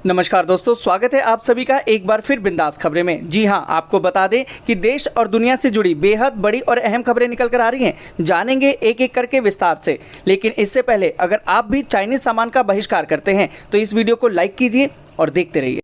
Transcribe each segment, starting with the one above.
नमस्कार दोस्तों, स्वागत है आप सभी का एक बार फिर बिंदास खबरें में। जी हां, आपको बता दें कि देश और दुनिया से जुड़ी बेहद बड़ी और अहम खबरें निकल कर आ रही हैं। जानेंगे एक एक करके विस्तार से, लेकिन इससे पहले अगर आप भी चाइनीज सामान का बहिष्कार करते हैं तो इस वीडियो को लाइक कीजिए और देखते रहिए।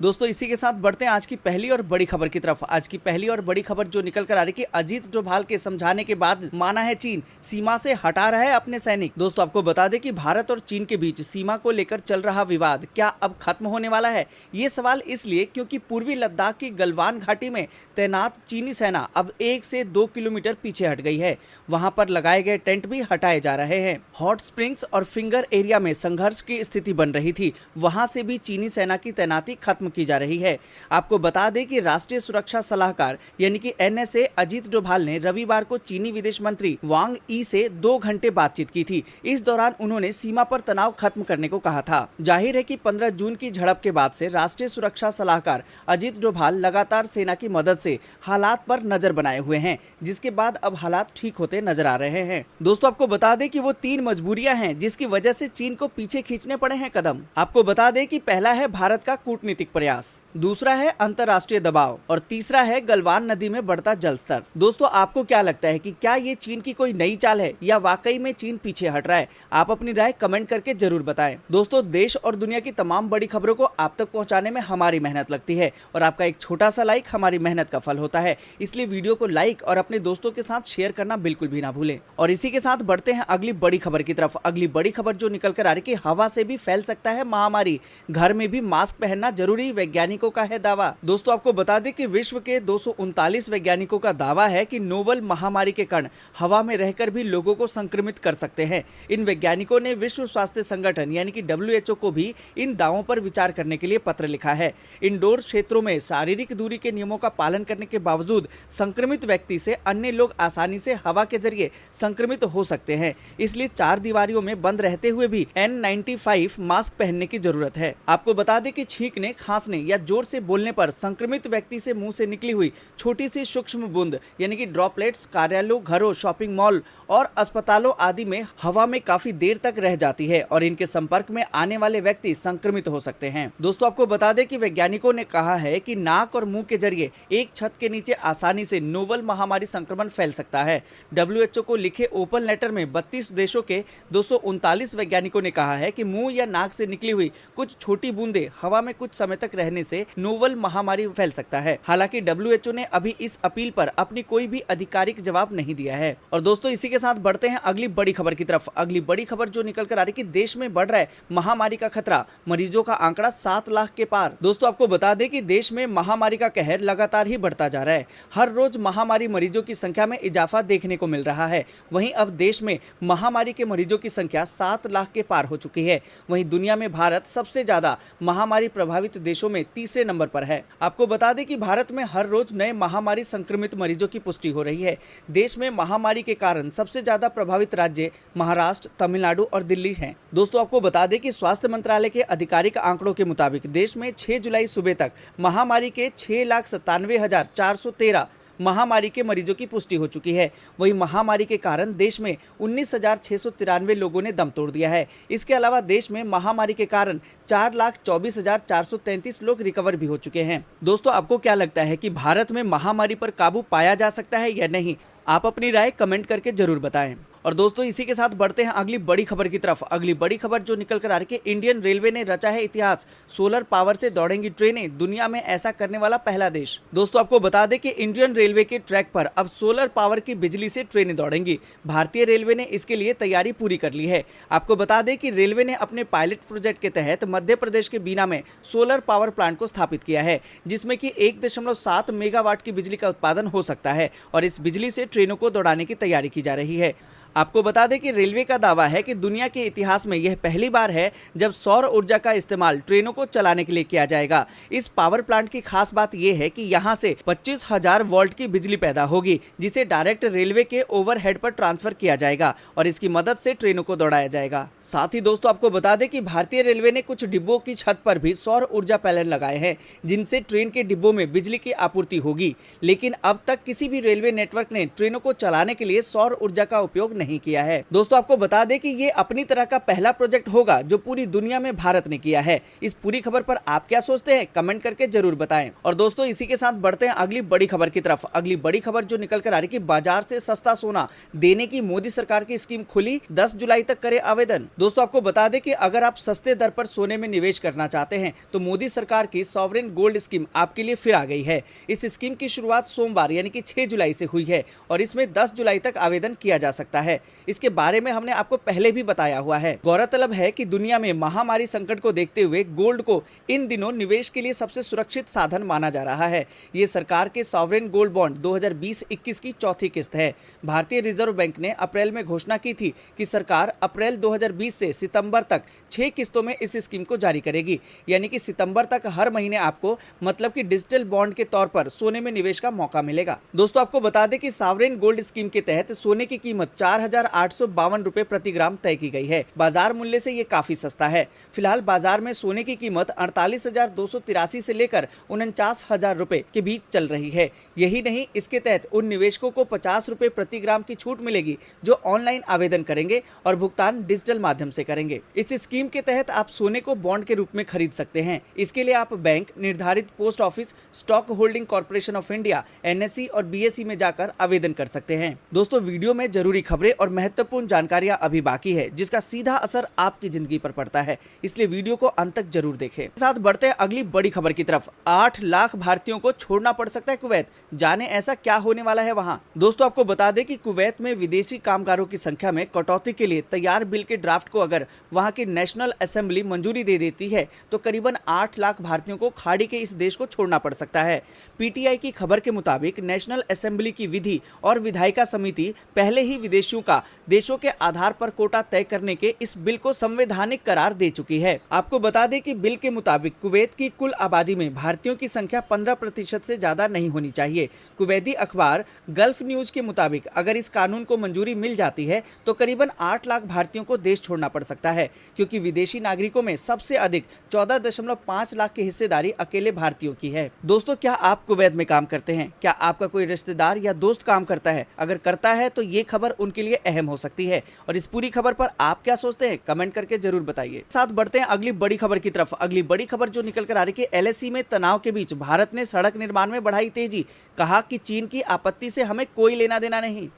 दोस्तों, इसी के साथ बढ़ते हैं आज की पहली और बड़ी खबर की तरफ। आज की पहली और बड़ी खबर जो निकल कर आ रही है कि अजीत डोभाल के समझाने के बाद माना है चीन सीमा से हटा रहा है अपने सैनिक। दोस्तों, आपको बता दें कि भारत और चीन के बीच सीमा को लेकर चल रहा विवाद क्या अब खत्म होने वाला है? ये सवाल इसलिए क्योंकि पूर्वी लद्दाख की गलवान घाटी में तैनात चीनी सेना अब 1 से 2 किलोमीटर पीछे हट गई है। वहां पर लगाए गए टेंट भी हटाए जा रहे हैं। हॉट स्प्रिंग्स और फिंगर एरिया में संघर्ष की स्थिति बन रही थी, वहां से भी चीनी सेना की तैनाती खत्म की जा रही है। आपको बता दें कि राष्ट्रीय सुरक्षा सलाहकार यानी कि एनएसए अजीत डोभाल ने रविवार को चीनी विदेश मंत्री वांग यी से 2 घंटे बातचीत की थी। इस दौरान उन्होंने सीमा पर तनाव खत्म करने को कहा था। जाहिर है कि 15 जून की झड़प के बाद से राष्ट्रीय सुरक्षा सलाहकार अजीत डोभाल लगातार सेना की मदद से हालात पर नजर बनाए हुए हैं, जिसके बाद अब हालात ठीक होते नजर आ रहे हैं। दोस्तों, आपको बता दें कि वो 3 मजबूरियां हैं जिसकी वजह से चीन को पीछे खींचने पड़े हैं कदम। आपको बता दें कि पहला है भारत का कूटनीतिक प्रयास, दूसरा है अंतर्राष्ट्रीय दबाव और तीसरा है गलवान नदी में बढ़ता जल स्तर। दोस्तों, आपको क्या लगता है कि क्या ये चीन की कोई नई चाल है या वाकई में चीन पीछे हट रहा है? आप अपनी राय कमेंट करके जरूर बताएं। दोस्तों, देश और दुनिया की तमाम बड़ी खबरों को आप तक पहुंचाने में हमारी मेहनत लगती है और आपका एक छोटा सा लाइक हमारी मेहनत का फल होता है। इसलिए वीडियो को लाइक और अपने दोस्तों के साथ शेयर करना बिल्कुल भी ना भूलें। और इसी के साथ बढ़ते हैं अगली बड़ी खबर की तरफ। अगली बड़ी खबर जो निकल कर आ रही है कि हवा से भी फैल सकता है महामारी, घर में भी मास्क पहनना जरूरी, वैज्ञानिकों का है दावा। दोस्तों, आपको बता दें कि विश्व के 239 वैज्ञानिकों का दावा है कि नोवल महामारी के कण हवा में रहकर भी लोगों को संक्रमित कर सकते हैं। इन वैज्ञानिकों ने विश्व स्वास्थ्य संगठन यानी कि WHO को भी इन दावों पर विचार करने के लिए पत्र लिखा है। इंडोर क्षेत्रों में शारीरिक दूरी के नियमों का पालन करने के बावजूद संक्रमित व्यक्ति से अन्य लोग आसानी से हवा के जरिए संक्रमित हो सकते हैं। इसलिए 4 दीवारियों में बंद रहते हुए भी N95 मास्क पहनने की जरूरत है। आपको बता दें कि छींकने, खांसने या जोर से बोलने पर संक्रमित व्यक्ति से मुंह से निकली हुई छोटी सी सूक्ष्म बूंद यानी कि ड्रॉपलेट्स कार्यालयों, घरों, शॉपिंग मॉल और अस्पतालों आदि में हवा में काफी देर तक रह जाती है और इनके संपर्क में आने वाले व्यक्ति संक्रमित हो सकते हैं। दोस्तों, आपको बता दें कि वैज्ञानिकों ने कहा है कि नाक और मुंह के जरिए एक छत के नीचे आसानी से नोवल महामारी संक्रमण फैल सकता है। WHO को लिखे ओपन लेटर में 32 देशों के 239 वैज्ञानिकों ने कहा है कि मुंह या नाक से निकली हुई कुछ छोटी बूंदें हवा में कुछ समय तक रहने से नोवल महामारी फैल सकता है। हालांकि WHO ने अभी इस अपील पर अपनी कोई भी आधिकारिक जवाब नहीं दिया है। और दोस्तों, इसी के साथ बढ़ते हैं अगली बड़ी खबर की तरफ। अगली बड़ी खबर जो निकल कर आ रही है कि देश में बढ़ रहा है महामारी का खतरा, मरीजों का आंकड़ा 7 लाख के पार। दोस्तों, आपको बता दें कि देश में महामारी का कहर लगातार ही बढ़ता जा रहा है। हर रोज महामारी मरीजों की संख्या में इजाफा देखने को मिल रहा है। वहीं अब देश में महामारी के मरीजों की संख्या 7 लाख के पार हो चुकी है। वहीं दुनिया में भारत सबसे ज्यादा महामारी प्रभावित देशों में तीसरे नंबर पर है। आपको बता दें कि भारत में हर रोज नए महामारी संक्रमित मरीजों की पुष्टि हो रही है। देश में महामारी के कारण सबसे ज्यादा प्रभावित राज्य महाराष्ट्र, तमिलनाडु और दिल्ली हैं। दोस्तों, आपको बता दें कि स्वास्थ्य मंत्रालय के आधिकारिक आंकड़ों के मुताबिक देश में 6 जुलाई सुबह तक महामारी के 6,97,413 महामारी के मरीजों की पुष्टि हो चुकी है। वहीं महामारी के कारण देश में 19,693 लोगों ने दम तोड़ दिया है। इसके अलावा देश में महामारी के कारण 4,24,433 लोग रिकवर भी हो चुके हैं। दोस्तों, आपको क्या लगता है कि भारत में महामारी पर काबू पाया जा सकता है या नहीं? आप अपनी राय कमेंट करके जरूर बताएं। और दोस्तों, इसी के साथ बढ़ते हैं अगली बड़ी खबर की तरफ। अगली बड़ी खबर जो निकल कर आ रही है कि इंडियन रेलवे ने रचा है इतिहास, सोलर पावर से दौड़ेंगी ट्रेनें, दुनिया में ऐसा करने वाला पहला देश। दोस्तों, आपको बता दें कि इंडियन रेलवे के ट्रैक पर अब सोलर पावर की बिजली से ट्रेनें दौड़ेंगी। भारतीय रेलवे ने इसके लिए तैयारी पूरी कर ली है। आपको बता दें कि रेलवे ने अपने पायलट प्रोजेक्ट के तहत मध्य प्रदेश के बीना में सोलर पावर प्लांट को स्थापित किया है, जिसमें कि 1.7 मेगावाट की बिजली का उत्पादन हो सकता है और इस बिजली से ट्रेनों को दौड़ाने की तैयारी की जा रही है। आपको बता दें कि रेलवे का दावा है कि दुनिया के इतिहास में यह पहली बार है जब सौर ऊर्जा का इस्तेमाल ट्रेनों को चलाने के लिए किया जाएगा। इस पावर प्लांट की खास बात यह है कि यहां से 25,000 वोल्ट की बिजली पैदा होगी, जिसे डायरेक्ट रेलवे के ओवरहेड पर ट्रांसफर किया जाएगा और इसकी मदद से ट्रेनों को दौड़ाया जाएगा। साथ ही दोस्तों, आपको बता दें कि भारतीय रेलवे ने कुछ डिब्बों की छत पर भी सौर ऊर्जा पैनल लगाए हैं, जिनसे ट्रेन के डिब्बों में बिजली की आपूर्ति होगी। लेकिन अब तक किसी भी रेलवे नेटवर्क ने ट्रेनों को चलाने के लिए सौर ऊर्जा का उपयोग नहीं किया है। दोस्तों आपको बता दें कि ये अपनी तरह का पहला प्रोजेक्ट होगा जो पूरी दुनिया में भारत ने किया है। इस पूरी खबर पर आप क्या सोचते हैं, कमेंट करके जरूर बताएं। और दोस्तों इसी के साथ बढ़ते हैं अगली बड़ी खबर की तरफ। अगली बड़ी खबर जो निकल कर आ रही कि बाजार से सस्ता सोना देने की मोदी सरकार की स्कीम खुली, 10 जुलाई तक करें आवेदन। दोस्तों आपको बता दें कि अगर आप सस्ते दर पर सोने में निवेश करना चाहते हैं तो मोदी सरकार की सॉवरेन गोल्ड स्कीम आपके लिए फिर आ गई है। इस स्कीम की शुरुआत सोमवार यानी कि 6 जुलाई से हुई है और इसमें 10 जुलाई तक आवेदन किया जा सकता है। इसके बारे में हमने आपको पहले भी बताया हुआ है। गौरतलब है कि दुनिया में महामारी संकट को देखते हुए गोल्ड को इन दिनों निवेश के लिए सबसे सुरक्षित साधन माना जा रहा है। ये सरकार के सॉवरेन गोल्ड बॉन्ड 2020-21 की चौथी किस्त है। भारतीय रिजर्व बैंक ने अप्रैल में घोषणा की थी कि सरकार अप्रैल 2020 से सितंबर तक 6 किस्तों में इस स्कीम को जारी करेगी, यानी कि सितंबर तक हर महीने आपको मतलब कि डिजिटल बॉन्ड के तौर पर सोने में निवेश का मौका मिलेगा। दोस्तों आपको बता दें कि सॉवरेन गोल्ड स्कीम के तहत सोने की कीमत 4,852 रुपए प्रति ग्राम तय की गई है। बाजार मूल्य से ये काफी सस्ता है। फिलहाल बाजार में सोने की कीमत 48,283 से लेकर 49,000 रुपए के बीच चल रही है। यही नहीं, इसके तहत उन निवेशकों को 50 रुपए प्रति ग्राम की छूट मिलेगी जो ऑनलाइन आवेदन करेंगे और भुगतान डिजिटल माध्यम से करेंगे। इस स्कीम के तहत आप सोने को बॉन्ड के रूप में खरीद सकते हैं। इसके लिए आप बैंक, निर्धारित post office, stock holding corporation of India, NSE और BSE में जाकर आवेदन कर सकते हैं। दोस्तों वीडियो में जरूरी खबरें और महत्वपूर्ण जानकारियां अभी बाकी है जिसका सीधा असर आपकी जिंदगी पर पड़ता है, इसलिए वीडियो को अंत तक जरूर देखें। साथ बढ़ते हैं अगली बड़ी खबर की तरफ। 8 लाख भारतीयों को छोड़ना पड़ सकता है कुवैत, जाने ऐसा क्या होने वाला है वहां। दोस्तों आपको बता दें कि कुवैत में विदेशी कामगारों की संख्या में कटौती के लिए तैयार बिल के ड्राफ्ट को अगर वहां की नेशनल असेंबली मंजूरी दे देती है तो करीबन 8 लाख भारतीयों को खाड़ी के इस देश को छोड़ना पड़ सकता है। PTI की खबर के मुताबिक नेशनल असेंबली की विधि और विधायिका समिति पहले ही विदेशियों का देशों के आधार पर कोटा तय करने के इस बिल को संवैधानिक करार दे चुकी है। आपको बता दें कि बिल के मुताबिक कुवैत की कुल आबादी में भारतीयों की संख्या 15% से ज्यादा नहीं होनी चाहिए। कुवैती अखबार गल्फ न्यूज के मुताबिक अगर इस कानून को मंजूरी मिल जाती है तो करीबन 8 लाख भारतीयों को देश छोड़ना पड़ सकता है, क्योंकि विदेशी नागरिकों में सबसे अधिक 14.5 लाख की हिस्सेदारी अकेले भारतीयों की है। दोस्तों क्या आप कुवैत में काम करते हैं? क्या आपका कोई रिश्तेदार या दोस्त काम करता है? अगर करता है तो ये खबर उनके लिए अहम हो सकती है। और इस पूरी खबर पर आप क्या सोचते हैं, कमेंट करके जरूर बताइए। साथ बढ़ते हैं अगली बड़ी खबर की तरफ। अगली बड़ी खबर जो निकल कर आ रही है, LAC में तनाव के बीच भारत ने सड़क निर्माण में बढ़ाई तेजी, कहा कि चीन की आपत्ति से हमें कोई लेना देना नहीं।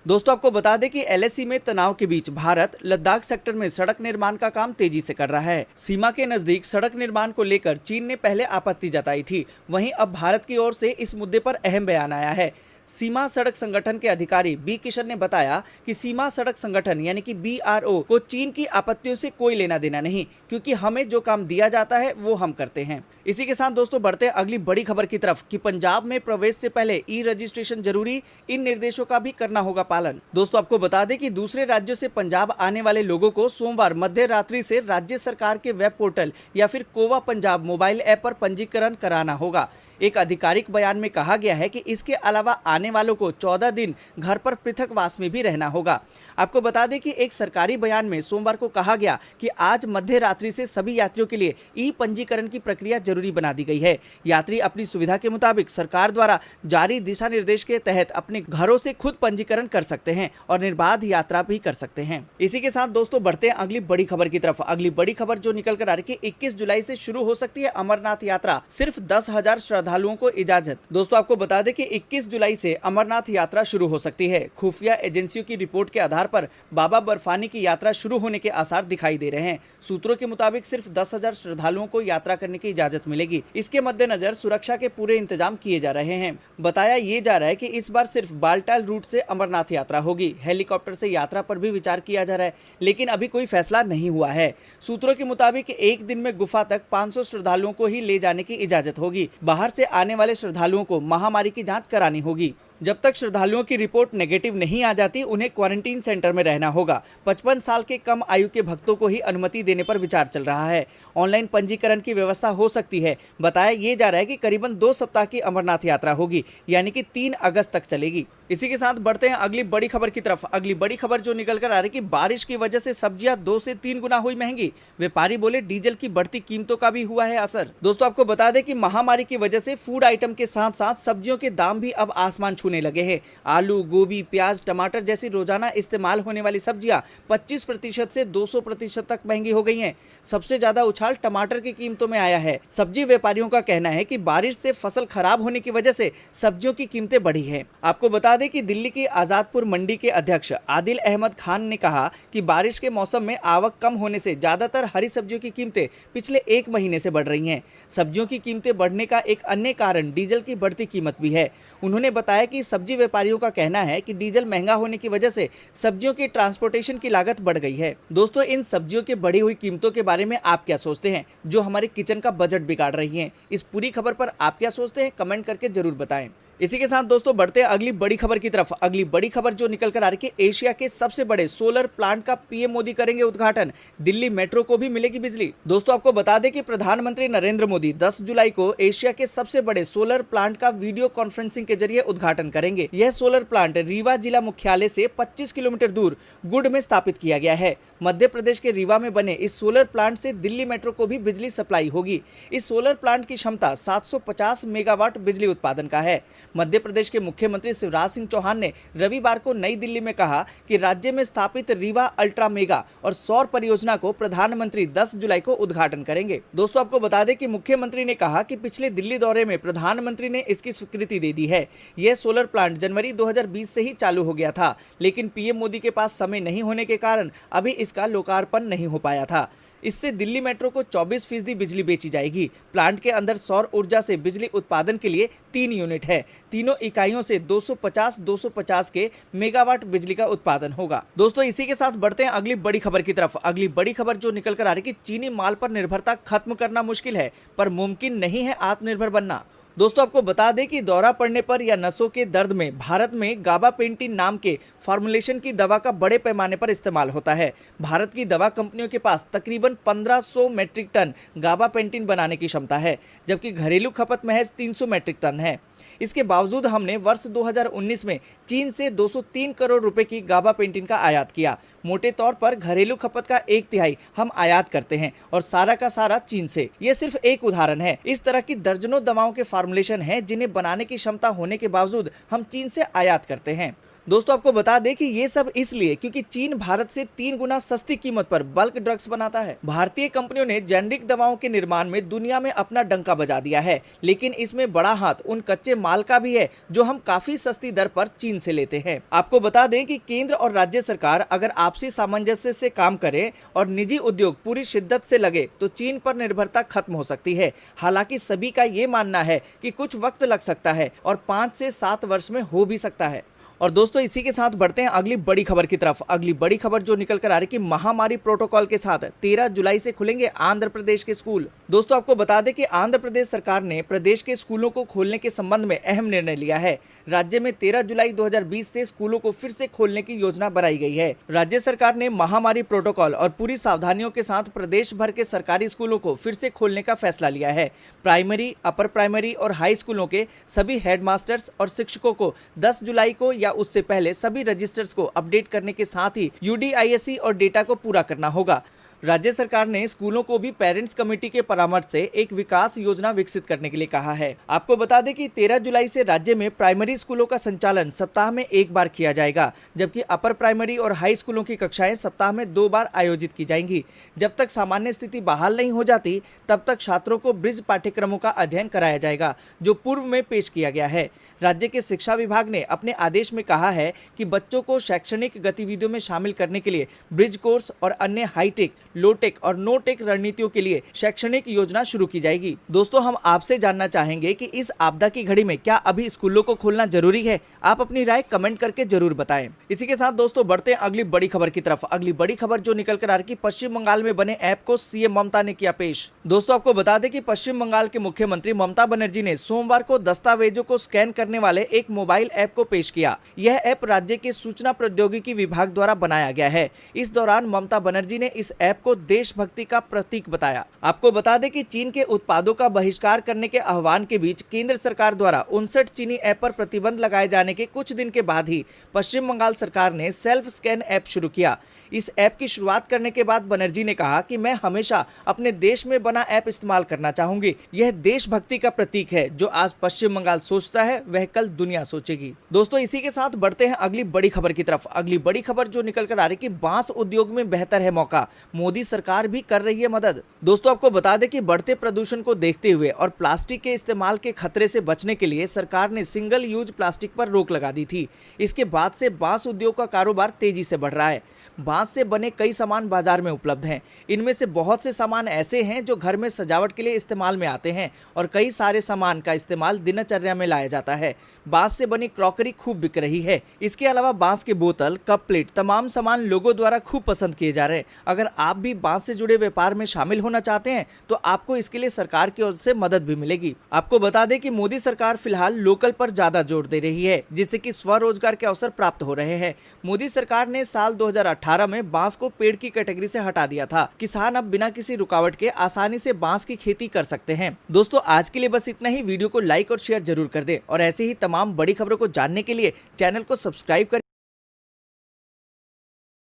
दोस्तों आपको बता दें कि LAC में तनाव के बीच भारत लद्दाख सेक्टर में सड़क निर्माण का काम तेजी से कर रहा है। सीमा के नजदीक सड़क निर्माण को लेकर चीन ने पहले आपत्ति जताई थी, वहीं अब भारत की ओर से इस मुद्दे पर अहम बयान आया है। सीमा सड़क संगठन के अधिकारी बी किशन ने बताया कि सीमा सड़क संगठन यानी कि BRO को चीन की आपत्तियों से कोई लेना देना नहीं, क्योंकि हमें जो काम दिया जाता है वो हम करते हैं। इसी के साथ दोस्तों बढ़ते हैं अगली बड़ी खबर की तरफ कि पंजाब में प्रवेश से पहले ई-रजिस्ट्रेशन जरूरी, इन निर्देशों का भी करना होगा पालन। दोस्तों आपको बता दें कि दूसरे राज्यों से पंजाब आने वाले लोगों को सोमवार मध्य रात्रि से राज्य सरकार के वेब पोर्टल या फिर कोवा पंजाब मोबाइल ऐप पर पंजीकरण कराना होगा। एक आधिकारिक बयान में कहा गया है कि इसके अलावा आने वालों को 14 दिन घर पर पृथकवास में भी रहना होगा। आपको बता दें कि एक सरकारी बयान में सोमवार को कहा गया कि आज मध्य रात्रि से सभी यात्रियों के लिए ई-पंजीकरण की प्रक्रिया जरूरी बना दी गई है। यात्री अपनी सुविधा के मुताबिक सरकार द्वारा जारी दिशा निर्देश के तहत अपने घरों से खुद पंजीकरण कर सकते हैं और निर्बाध यात्रा भी कर सकते हैं। इसी के साथ दोस्तों बढ़ते हैं अगली बड़ी खबर की तरफ। अगली बड़ी खबर जो निकल कर आ रही है, 21 जुलाई से शुरू हो सकती है अमरनाथ यात्रा, सिर्फ 10,000 श्रद्धालुओं को इजाजत। दोस्तों आपको बता दें कि 21 जुलाई से अमरनाथ यात्रा शुरू हो सकती है। खुफिया एजेंसियों की रिपोर्ट के आधार पर बाबा बर्फानी की यात्रा शुरू होने के आसार दिखाई दे रहे हैं। सूत्रों के मुताबिक सिर्फ 10,000 श्रद्धालुओं को यात्रा करने की इजाजत मिलेगी। इसके मद्देनजर सुरक्षा के पूरे इंतजाम किए जा रहे हैं। बताया ये जा रहा है कि इस बार सिर्फ बालटाल रूट से अमरनाथ यात्रा होगी। हेलीकॉप्टर से यात्रा पर भी विचार किया जा रहा है, लेकिन अभी कोई फैसला नहीं हुआ है। सूत्रों के मुताबिक एक दिन में गुफा तक 500 श्रद्धालुओं को ही ले जाने की इजाजत होगी। बाहर से आने वाले श्रद्धालुओं को महामारी की जांच करानी होगी। जब तक श्रद्धालुओं की रिपोर्ट नेगेटिव नहीं आ जाती, उन्हें क्वारंटीन सेंटर में रहना होगा। 55 साल के कम आयु के भक्तों को ही अनुमति देने पर विचार चल रहा है। ऑनलाइन पंजीकरण की व्यवस्था हो सकती है। बताया ये जा रहा है कि करीबन 2 सप्ताह की अमरनाथ यात्रा होगी, यानी कि 3 अगस्त तक चलेगी। इसी के साथ बढ़ते हैं अगली बड़ी खबर की तरफ। अगली बड़ी खबर जो निकल कर आ रही कि बारिश की वजह से सब्जियां 2 से 3 गुना हुई महंगी। व्यापारी बोले डीजल की बढ़ती कीमतों का भी हुआ है असर। दोस्तों आपको बता दें कि महामारी की वजह से फूड आइटम के साथ साथ सब्जियों के दाम भी अब आसमान छूने लगे हैं। आलू, गोभी, प्याज, टमाटर जैसी रोजाना इस्तेमाल होने वाली सब्जियां 25% से 200% तक महंगी हो गई हैं। सबसे ज्यादा उछाल टमाटर की कीमतों में आया है। सब्जी व्यापारियों का कहना है कि बारिश से फसल खराब होने की वजह से सब्जियों की कीमतें बढ़ी है। आपको बता दें कि दिल्ली की आजादपुर मंडी के अध्यक्ष आदिल अहमद खान ने कहा कि बारिश के मौसम में आवक कम होने से ज्यादातर हरी सब्जियों की कीमतें पिछले 1 महीने से बढ़ रही हैं। सब्जियों की कीमतें बढ़ने का एक अन्य कारण डीजल की बढ़ती कीमत भी है। उन्होंने बताया कि सब्जी व्यापारियों का कहना है कि डीजल महंगा होने की वजह से सब्जियों की ट्रांसपोर्टेशन की लागत बढ़ गई है। दोस्तों इन सब्जियों की बढ़ी हुई कीमतों के बारे में आप क्या सोचते हैं, जो हमारे किचन का बजट बिगाड़ रही हैं? इस पूरी खबर पर आप क्या सोचते हैं, कमेंट करके जरूर बताएं। इसी के साथ दोस्तों बढ़ते हैं अगली बड़ी खबर की तरफ। अगली बड़ी खबर जो निकल कर आ रही है एशिया के सबसे बड़े सोलर प्लांट का पीएम मोदी करेंगे उद्घाटन। दिल्ली मेट्रो को भी मिलेगी बिजली। दोस्तों आपको बता दें कि प्रधानमंत्री नरेंद्र मोदी 10 जुलाई को एशिया के सबसे बड़े सोलर प्लांट का वीडियो कॉन्फ्रेंसिंग के जरिए उद्घाटन करेंगे। यह सोलर प्लांट रीवा जिला मुख्यालय से 25 किलोमीटर दूर गुड में स्थापित किया गया है। मध्य प्रदेश के रीवा में बने इस सोलर प्लांट से दिल्ली मेट्रो को भी बिजली सप्लाई होगी। इस सोलर प्लांट की क्षमता 750 मेगावाट बिजली उत्पादन का है। मध्य प्रदेश के मुख्यमंत्री शिवराज सिंह चौहान ने रविवार को नई दिल्ली में कहा कि राज्य में स्थापित रीवा अल्ट्रा मेगा और सौर परियोजना को प्रधानमंत्री 10 जुलाई को उद्घाटन करेंगे। दोस्तों आपको बता दें कि मुख्यमंत्री ने कहा कि पिछले दिल्ली दौरे में प्रधानमंत्री ने इसकी स्वीकृति दे दी है। यह सोलर प्लांट जनवरी 2020 से ही चालू हो गया था, लेकिन पीएम मोदी के पास समय नहीं होने के कारण अभी इसका लोकार्पण नहीं हो पाया था। इससे दिल्ली मेट्रो को 24% बिजली बेची जाएगी। प्लांट के अंदर सौर ऊर्जा से बिजली उत्पादन के लिए 3 यूनिट है। तीनों इकाइयों से 250 के मेगावाट बिजली का उत्पादन होगा। दोस्तों इसी के साथ बढ़ते हैं अगली बड़ी खबर की तरफ। अगली बड़ी खबर जो निकल कर आ रही है कि चीनी माल पर निर्भरता खत्म करना मुश्किल है, पर मुमकिन नहीं है आत्मनिर्भर बनना। दोस्तों आपको बता दें कि दौरा पड़ने पर या नसों के दर्द में भारत में गाबापेंटिन नाम के फॉर्मुलेशन की दवा का बड़े पैमाने पर इस्तेमाल होता है। भारत की दवा कंपनियों के पास तकरीबन 1500 मैट्रिक टन गाबापेंटिन बनाने की क्षमता है, जबकि घरेलू खपत महज 300 मैट्रिक टन है। इसके बावजूद हमने वर्ष 2019 में चीन से 203 करोड़ रुपए की गाबापेंटिन का आयात किया। मोटे तौर पर घरेलू खपत का 1/3 हम आयात करते हैं और सारा का सारा चीन से। यह सिर्फ एक उदाहरण है। इस तरह की दर्जनों दवाओं के फॉर्मुलेशन हैं जिन्हें बनाने की क्षमता होने के बावजूद हम चीन से आयात करते हैं। दोस्तों आपको बता दें कि ये सब इसलिए क्योंकि चीन भारत से 3 गुना सस्ती कीमत पर बल्क ड्रग्स बनाता है। भारतीय कंपनियों ने जेनरिक दवाओं के निर्माण में दुनिया में अपना डंका बजा दिया है, लेकिन इसमें बड़ा हाथ उन कच्चे माल का भी है जो हम काफी सस्ती दर पर चीन से लेते हैं। आपको बता दें कि केंद्र और राज्य सरकार अगर आपसी सामंजस्य से काम करे और निजी उद्योग पूरी शिद्दत से लगे तो चीन पर निर्भरता खत्म हो सकती है। हालांकि सभी का ये मानना है कि कुछ वक्त लग सकता है और 5 से 7 वर्ष में हो भी सकता है। और दोस्तों इसी के साथ बढ़ते हैं अगली बड़ी खबर की तरफ। अगली बड़ी खबर जो निकल कर आ रही है कि महामारी प्रोटोकॉल के साथ 13 जुलाई से खुलेंगे आंध्र प्रदेश के स्कूल। दोस्तों आपको बता दें कि आंध्र प्रदेश सरकार ने प्रदेश के स्कूलों को खोलने के संबंध में अहम निर्णय लिया है। राज्य में 13 जुलाई 2020 से स्कूलों को फिर से खोलने की योजना बनाई गई है। राज्य सरकार ने महामारी प्रोटोकॉल और पूरी सावधानियों के साथ प्रदेश भर के सरकारी स्कूलों को फिर से खोलने का फैसला लिया है। प्राइमरी, अपर प्राइमरी और हाई स्कूलों के सभी हेडमास्टर्स और शिक्षकों को 10 जुलाई को या उससे पहले सभी रजिस्टर्स को अपडेट करने के साथ ही UDISC और डेटा को पूरा करना होगा। राज्य सरकार ने स्कूलों को भी पेरेंट्स कमेटी के परामर्श से एक विकास योजना विकसित करने के लिए कहा है। आपको बता दें कि 13 जुलाई से राज्य में प्राइमरी स्कूलों का संचालन सप्ताह में 1 बार किया जाएगा, जबकि अपर प्राइमरी और हाई स्कूलों की कक्षाएं सप्ताह में 2 बार आयोजित की जाएंगी। जब तक सामान्य स्थिति बहाल नहीं हो जाती तब तक छात्रों को ब्रिज पाठ्यक्रमों का अध्ययन कराया जाएगा, जो पूर्व में पेश किया गया है। राज्य के शिक्षा विभाग ने अपने आदेश में कहा है कि बच्चों को शैक्षणिक गतिविधियों में शामिल करने के लिए ब्रिज कोर्स और अन्य हाईटेक, लोटेक और नोटेक रणनीतियों के लिए शैक्षणिक योजना शुरू की जाएगी। दोस्तों हम आपसे जानना चाहेंगे कि इस आपदा की घड़ी में क्या अभी स्कूलों को खोलना जरूरी है? आप अपनी राय कमेंट करके जरूर बताएं। इसी के साथ दोस्तों बढ़ते हैं अगली बड़ी खबर की तरफ। अगली बड़ी खबर जो निकल कर आ रही है, पश्चिम बंगाल में बने ऐप को सीएम ममता ने किया पेश। दोस्तों आपको बता दें कि पश्चिम बंगाल के मुख्यमंत्री ममता बनर्जी ने सोमवार को दस्तावेजों को स्कैन करने वाले एक मोबाइल ऐप को पेश किया। यह ऐप राज्य के सूचना प्रौद्योगिकी विभाग द्वारा बनाया गया है। इस दौरान ममता बनर्जी ने इस ऐप ऐप को देशभक्ति का प्रतीक बताया। आपको बता दें कि चीन के उत्पादों का बहिष्कार करने के आह्वान के बीच केंद्र सरकार द्वारा 59 चीनी ऐप पर प्रतिबंध लगाए जाने के कुछ दिन के बाद ही पश्चिम बंगाल सरकार ने सेल्फ स्कैन ऐप शुरू किया। इस ऐप की शुरुआत करने के बाद बनर्जी ने कहा कि मैं हमेशा अपने देश में बना ऐप इस्तेमाल करना चाहूंगी। यह देशभक्ति का प्रतीक है। जो आज पश्चिम बंगाल सोचता है वह कल दुनिया सोचेगी। दोस्तों इसी के साथ बढ़ते हैं अगली बड़ी खबर की तरफ। अगली बड़ी खबर जो निकल कर आ रही कि बांस उद्योग में बेहतर है मौका, मोदी सरकार भी कर रही है मदद। दोस्तों आपको बता दें कि बढ़ते प्रदूषण को देखते हुए और प्लास्टिक के इस्तेमाल के खतरे से बचने के लिए सरकार ने सिंगल यूज प्लास्टिक पर रोक लगा दी थी। इसके बाद से बांस उद्योग का कारोबार तेजी से बढ़ रहा है। बांस से बने कई सामान बाजार में उपलब्ध हैं। इनमें से बहुत से सामान ऐसे हैं जो घर में सजावट के लिए इस्तेमाल में आते हैं और कई सारे सामान का इस्तेमाल दिनचर्या में लाया जाता है। बांस से बनी क्रॉकरी खूब बिक रही है। इसके अलावा बांस के बोतल, कप प्लेट, तमाम सामान लोगों द्वारा खूब पसंद किए जा रहे हैं। अगर आप भी बांस से जुड़े व्यापार में शामिल होना चाहते हैं तो आपको इसके लिए सरकार की ओर से मदद भी मिलेगी। आपको बता दें कि मोदी सरकार फिलहाल लोकल पर ज्यादा जोर दे रही है, जिससे कि स्वरोजगार के अवसर प्राप्त हो रहे हैं। मोदी सरकार ने साल 2018 में बांस को पेड़ की कैटेगरी से हटा दिया था। किसान अब बिना किसी रुकावट के आसानी से बांस की खेती कर सकते हैं। दोस्तों आज के लिए बस इतना ही। वीडियो को लाइक और शेयर जरूर कर दें और ऐसे ही तमाम बड़ी खबरों को जानने के लिए चैनल को सब्सक्राइब कर